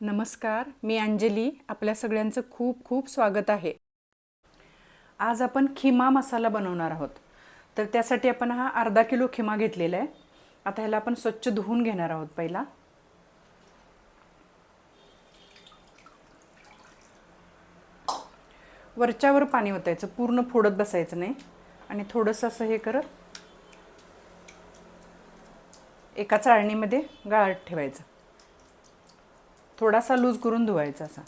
नमस्कार, मी अंजली. आपल्या सगळ्यांचं खूप खूप स्वागत आहे. आज आपण खिमा मसाला बनवणार आहोत. तर त्यासाठी आपण हा अर्धा किलो खिमा घेतलेला आहे. आता ह्याला आपण स्वच्छ धुवून घेणार आहोत. पहिला वरच्यावर पाणी ओतायचं, पूर्ण फोडत बसायचं नाही आणि थोडंसं असं हे करत एका चाळणीमध्ये गाळत ठेवायचं. थोडासा लूज करून धुवायचा असा.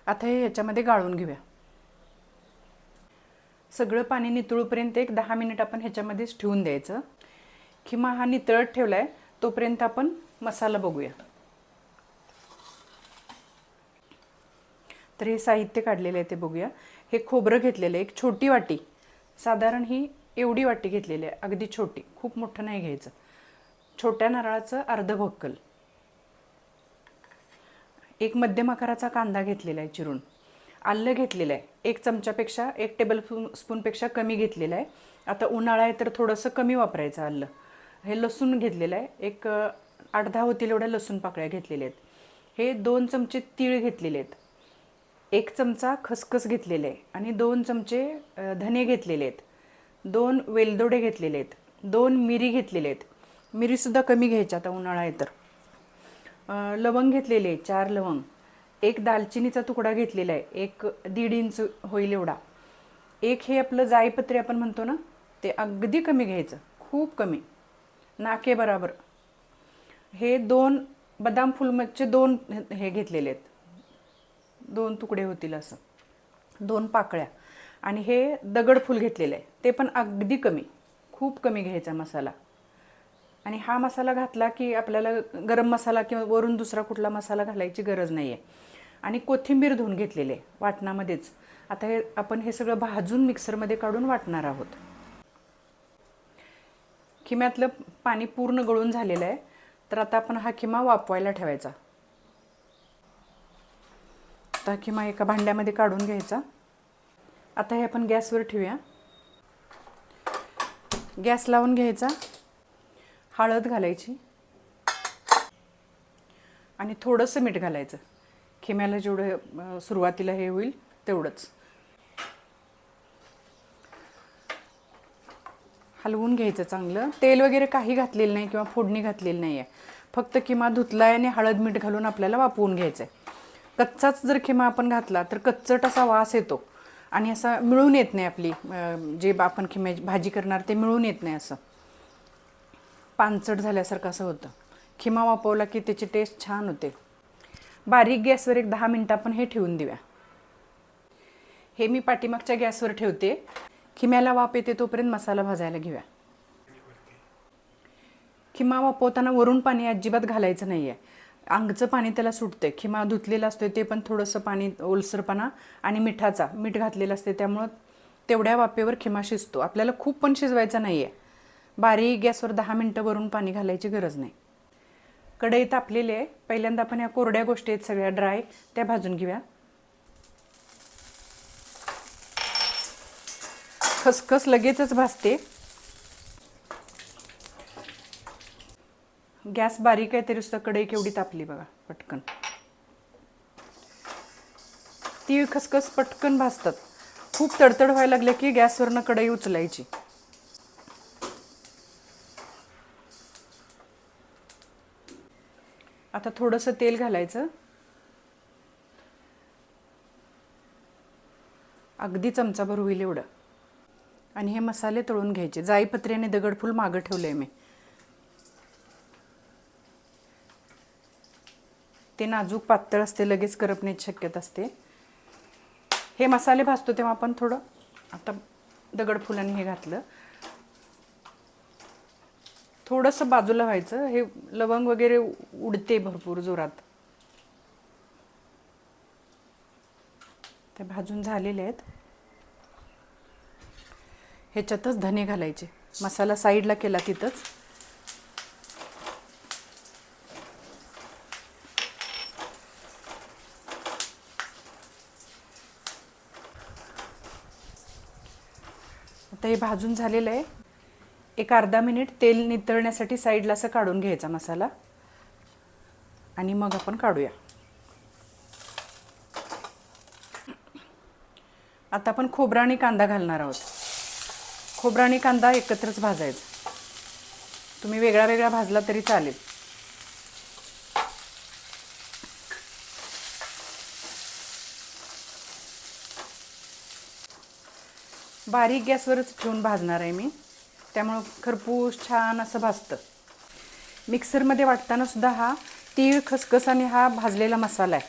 आता हे ह्याच्यामध्ये गाळून घेऊया. सगळं पाणी नितळूपर्यंत एक 10 मिनिट आपण ह्याच्यामध्येच ठेवून द्यायचं. खिमा हा नितळत ठेवला आहे तोपर्यंत आपण मसाला बघूया. तर हे साहित्य काढलेलं आहे ते बघूया. हे खोबरं घेतलेलं आहे, एक छोटी वाटी, साधारण ही एवढी वाटी घेतलेली आहे, अगदी छोटी, खूप मोठं नाही घ्यायचं. छोट्या नारळाचं अर्ध भक्कल. एक मध्यम आकाराचा कांदा घेतलेला आहे चिरून. आलं घेतलेलं आहे, 1 चमचापेक्षा 1 टेबल स्पूनपेक्षा कमी घेतलेलं आहे. आता उन्हाळा आहे तर थोडंसं कमी वापरायचं आलं. हे लसूण घेतलेलं आहे, एक 8-10 होतील एवढ्या लसूण पाकळ्या घेतलेल्या आहेत. हे 2 चमचे तीळ घेतलेले आहेत, 1 चमचा खसखस घेतलेले आहे आणि 2 चमचे धने घेतलेले आहेत, 2 वेलदोडे घेतलेले आहेत, 2 मिरी घेतलेले आहेत. मिरीसुद्धा कमी घ्यायच्या आता उन्हाळा आहे तर. लवंग घेतलेले 4 लवंग, 1 दालचिनीचा तुकडा घेतलेला आहे, 1-1.5 इंच होईल एवढा. एक हे आपलं जायपत्री आपण म्हणतो ना, ते अगदी कमी घ्यायचं, खूप कमी, नाके बराबर. हे 2 बदाम फुलमचे 2 हे घेतलेले आहेत, 2 तुकडे होतील असं, 2 पाकळ्या. आणि हे दगडफूल घेतलेलं आहे, ते पण अगदी कमी, खूप कमी घ्यायचा मसाला. आणि हा मसाला घातला की आपल्याला गरम मसाला किंवा वरून दुसरा कुठला मसाला घालायची गरज नाही आहे. आणि कोथिंबीर धुवून घेतलेली आहे वाटणामध्येच. आता हे आपण हे सगळं भाजून मिक्सरमध्ये काढून वाटणार आहोत. खिम्यातलं पाणी पूर्ण गळून झालेलं आहे. तर आता आपण हा खिमा वाफवायला ठेवायचा. आता खिमा एका भांड्यामध्ये काढून घ्यायचा. आता हे आपण गॅसवर ठेवूया. गॅस लावून घ्यायचा. हळद घालायची आणि थोडंसं मीठ घालायचं. खिम्याला जेवढं सुरुवातीला हे होईल तेवढंच. हलवून घ्यायचं चांगलं. तेल वगैरे काही घातलेलं नाही किंवा फोडणी घातलेली नाही आहे. फक्त खिमा धुतलाय आणि हळद मीठ घालून आपल्याला वाफवून घ्यायचं आहे. कच्चाच जर खिमा आपण घातला तर कच्चट असा वास येतो आणि असा मिळून येत नाही. आपली जे आपण खिम्याची भाजी करणार ते मिळून येत नाही, असं पानचट झाल्यासारखं असं होतं. खिमा वाफवला की त्याची टेस्ट छान होते. बारीक गॅसवर एक 10 मिनटं आपण हे ठेवून देऊया. हे मी पाठीमागच्या गॅसवर ठेवते. खिम्याला वाफ येते तोपर्यंत मसाला भाजायला घेऊया. खिमा वाफवताना वरून पाणी अजिबात घालायचं नाही आहे. अंगचं पाणी त्याला सुटते. खिमा धुतलेला असतो ते पण थोडंसं पाणी, ओलसरपणा आणि मीठ घातलेलं असते, त्यामुळं तेवढ्या वाफेवर खिमा शिजतो. आपल्याला खूप पण शिजवायचा नाही आहे. बारीक गॅसवर 10 मिनटं वरून पाणी घालायची गरज नाही. कढई तापलेली आहे. पहिल्यांदा आपण या कोरड्या गोष्टी आहेत सगळ्या ड्राय, त्या भाजून घेऊया. खसखस लगेचच भाजते. गॅस बारीक आहे तरी सुद्धा कढई केवढी तापली बघा पटकन. तीळ खसखस पटकन भाजतात. खूप तडतड व्हायला लागले की गॅसवरनं कढई उचलायची. आता थोडंसं तेल घालायचं, अगदी चमचाभर होईल एवढं. आणि हे मसाले तळून घ्यायचे. जाईपत्री आणि दगडफूल मागं ठेवले मी. ते नाजूक पातळ असते, लगेच करपण्याची शक्यता असते. हे मसाले भाजतो तेव्हा आपण थोडं आता दगडफुलांनी हे घातलं, थोडंसं बाजूला व्हायचं. हे लवंग वगैरे उडते भरपूर जोरात. ते भाजून झालेले आहेत. ह्याच्यातच धने घालायचे. मसाला साईडला केला तिथंच. आता हे भाजून झालेलं आहे. एक अर्धा मिनिट तेल नितळण्यासाठी साईडला असं काढून घ्यायचा मसाला. आणि मग आपण काढूया. आता आपण खोबरा आणि कांदा घालणार आहोत. खोबरा आणि कांदा एकत्रच भाजायचा. तुम्ही वेगळा वेगळा भाजला तरी चालेल. बारीक गॅसवरच ठेवून भाजणार आहे मी, त्यामुळं खरपूस छान असं भाजतं. मिक्सरमध्ये वाटताना सुद्धा हा तीळ, खसखस आणि हा भाजलेला मसाला आहे,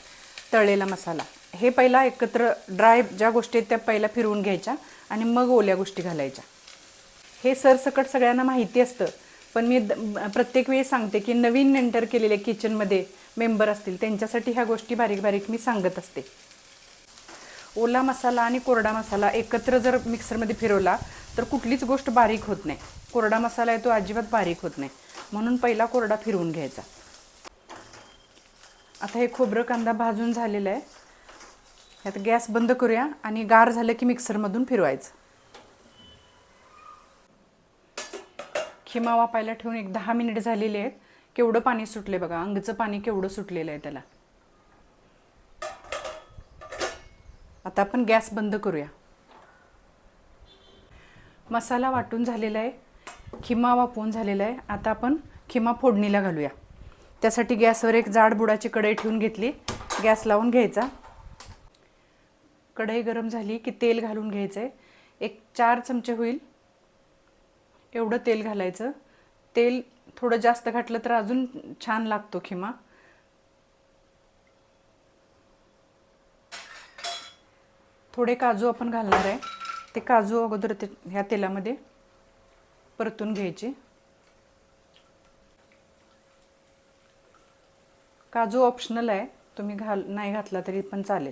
तळलेला मसाला, हे पहिला एकत्र ड्राय ज्या गोष्टी आहेत त्या पहिला फिरवून घ्यायच्या आणि मग ओल्या गोष्टी घालायच्या. हे सरसकट सगळ्यांना माहिती असतं, पण मी प्रत्येक वेळी सांगते की नवीन एंटर केलेले किचनमध्ये मेंबर असतील त्यांच्यासाठी ह्या गोष्टी बारीक बारीक मी सांगत असते. ओला मसाला आणि कोरडा मसाला एकत्र जर मिक्सरमध्ये फिरवला तर कुठलीच गोष्ट बारीक होत नाही. कोरडा मसाला आहे तो अजिबात बारीक होत नाही, म्हणून पहिला कोरडा फिरवून घ्यायचा. आता हे खोबरं कांदा भाजून झालेलं आहे. आता गॅस बंद करूया आणि गार झालं की मिक्सरमधून फिरवायचं. खिमा वापायला ठेवून एक 10 मिनिट झालेले आहेत. केवढं पाणी सुटले बघा, अंगचं पाणी केवढं सुटलेलं आहे त्याला. आता आपण गॅस बंद करूया. मसाला वाटून झालेला आहे, खिमा वापरून झालेला आहे. आता आपण खिमा फोडणीला घालूया. त्यासाठी गॅसवर एक जाड बुडाची कढई ठेवून घेतली. गॅस लावून घ्यायचा. कढई गरम झाली की तेल घालून घ्यायचं आहे. एक 4 चमचे होईल एवढं तेल घालायचं. तेल थोडं जास्त घातलं तर अजून छान लागतो खिमा. थोडे काजू आपण घालणार आहे. ते काजू अगोदर ह्या तेलामध्ये परतून घ्यायचे. काजू ऑप्शनल आहे, तुम्ही नाही घातला तरी पण चालेल.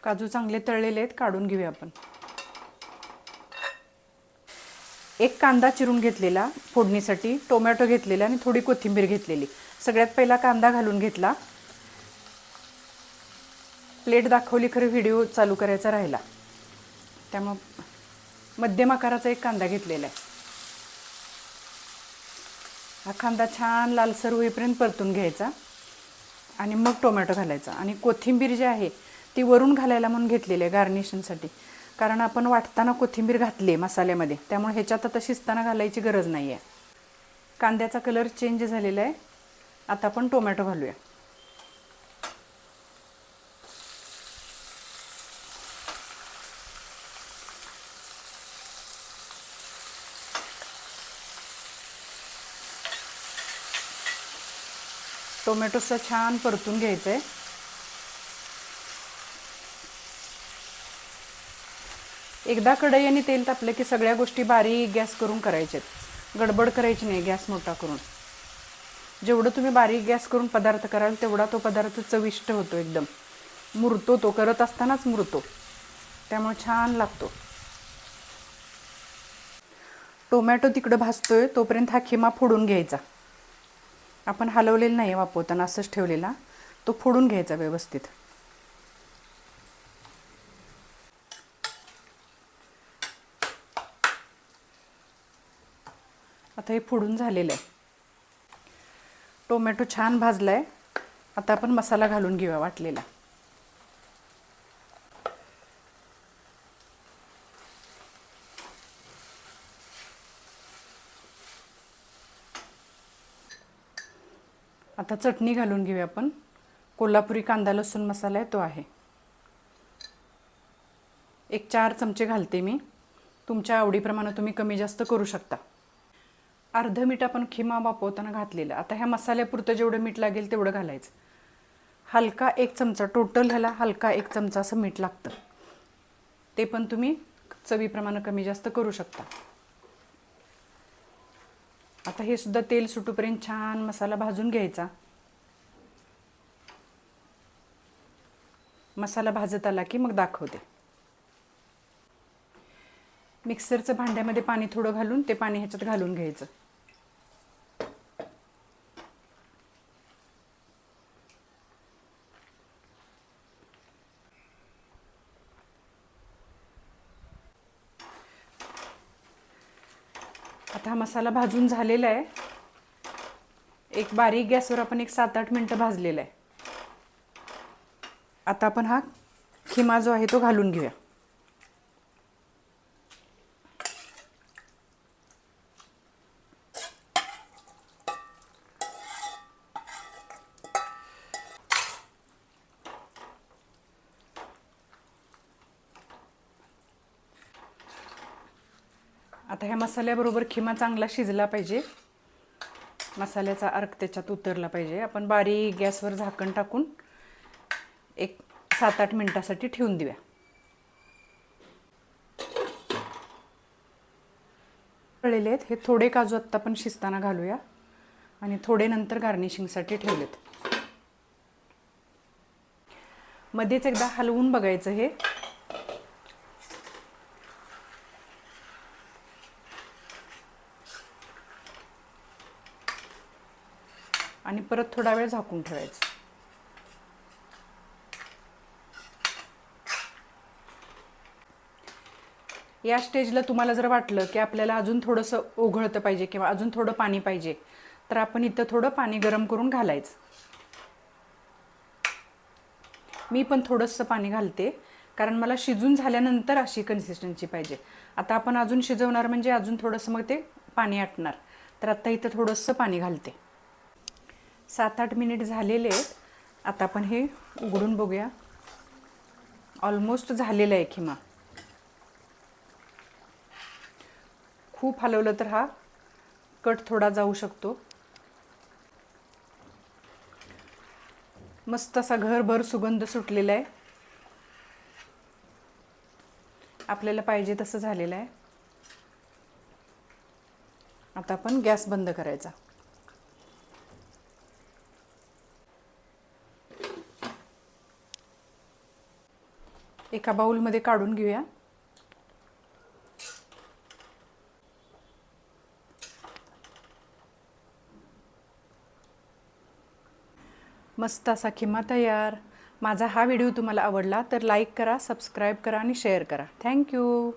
काजू चांगले तळलेले आहेत, काढून घेऊया आपण. एक कांदा चिरून घेतलेला फोडणीसाठी, टोमॅटो घेतलेला आणि थोडी कोथिंबीर घेतलेली. सगळ्यात पहिला कांदा घालून घेतला. प्लेट दाखवली खरं व्हिडिओ चालू करायचा राहिला, त्यामुळं मध्यम आकाराचा एक कांदा घेतलेला आहे. हा कांदा छान लालसर होईपर्यंत परतून घ्यायचा आणि मग टोमॅटो घालायचा. आणि कोथिंबीर जी आहे ती वरून घालायला म्हणून घेतलेली आहे गार्निशिंगसाठी, कारण आपण वाटताना कोथिंबीर घातली मसाल्यामध्ये, त्यामुळे ह्याच्यात आता शिजताना घालायची गरज नाही आहे. कांद्याचा कलर चेंज झालेला आहे. आता आपण टोमॅटो घालूया. टोमॅटोचं छान परतून घ्यायचं आहे. एकदा कढई आणि तेल तापलं की सगळ्या गोष्टी बारीक गॅस करून करायच्यात. गडबड करायची नाही गॅस मोठा करून. जेवढं तुम्ही बारीक गॅस करून पदार्थ कराल तेवढा तो पदार्थ चविष्ट होतो, एकदम मुरतो, तो करत असतानाच मुरतो, त्यामुळे छान लागतो. टोमॅटो तिकडं भाजतोय तोपर्यंत हा खिमा फोडून घ्यायचा. आपण हलवलेला नाही वापरताना, असंच ठेवलेला, तो फोडून घ्यायचा व्यवस्थित. आता हे फोडून झालेलं आहे. टोमॅटो छान भाजला आहे. आता आपण मसाला घालून घेऊया वाटलेला. आता चटणी घालून घेऊया आपण. कोल्हापुरी कांदा लसूण मसाला आहे तो आहे. एक 4 चमचे घालते मी. तुमच्या आवडीप्रमाणे तुम्ही कमी जास्त करू शकता. अर्ध मीठ आपण खिमा वापरताना घातलेलं. आता ह्या मसाल्यापुरतं जेवढं मीठ लागेल तेवढं घालायचं. हलका 1 चमचा, टोटल ह्याला हलका 1 चमचा असं मीठ लागतं. ते पण तुम्ही चवीप्रमाणे कमी जास्त करू शकता. आता हे सुद्धा तेल सुटूपर्यंत छान मसाला भाजून घ्यायचा. मसाला भाजत आला की मग दाखवते. मिक्सरचं भांड्यामध्ये पाणी थोडं घालून ते पाणी ह्याच्यात घालून घ्यायचं. आता हा मसाला भाजून झालेला आहे. एक बारीक गॅसवर आपण एक 7-8 मिनटं भाजलेला आहे. आता आपण हा खिमा जो आहे तो घालून घेऊया. आता ह्या मसाल्याबरोबर खिमा चांगला शिजला पाहिजे. मसाल्याचा अर्क त्याच्यात उतरला पाहिजे. आपण बारीक गॅसवर झाकण टाकून एक 7-8 मिनटासाठी ठेवून देऊया. तळलेले आहेत हे थोडे काजू आत्ता पण शिजताना घालूया आणि थोडे नंतर गार्निशिंगसाठी ठेवलेत. मध्येच एकदा हलवून बघायचं हे. आणि परत थोडा वेळ झाकून ठेवायचं. या स्टेजला तुम्हाला जर वाटलं की आपल्याला अजून थोडंसं ओघळतं पाहिजे किंवा अजून थोडं पाणी पाहिजे तर आपण इथं थोडं पाणी गरम करून घालायचं. मी पण थोडंसं पाणी घालते कारण मला शिजून झाल्यानंतर अशी कन्सिस्टन्सी पाहिजे. आता आपण अजून शिजवणार म्हणजे अजून थोडंसं मग ते पाणी आटणार. तर आता इथं थोडंसं पाणी घालते. 7-8 मिनिट झालेले आहेत. आता आपण हे उघडून बघूया. ऑलमोस्ट झालेलं आहे खिमा. खूप हलवलं तर हा कट थोडा जाऊ शकतो. मस्त असा घरभर सुगंध सुटलेला आहे. आपल्याला पाहिजे तसं झालेलं आहे. आता आपण गॅस बंद करायचा. एका बाउलमध्ये काढून घेऊया. मस्त असा खिमा तयार. माझा हा व्हिडिओ तुम्हाला आवडला तर लाईक करा, सबस्क्राईब करा आणि शेअर करा. थँक्यू.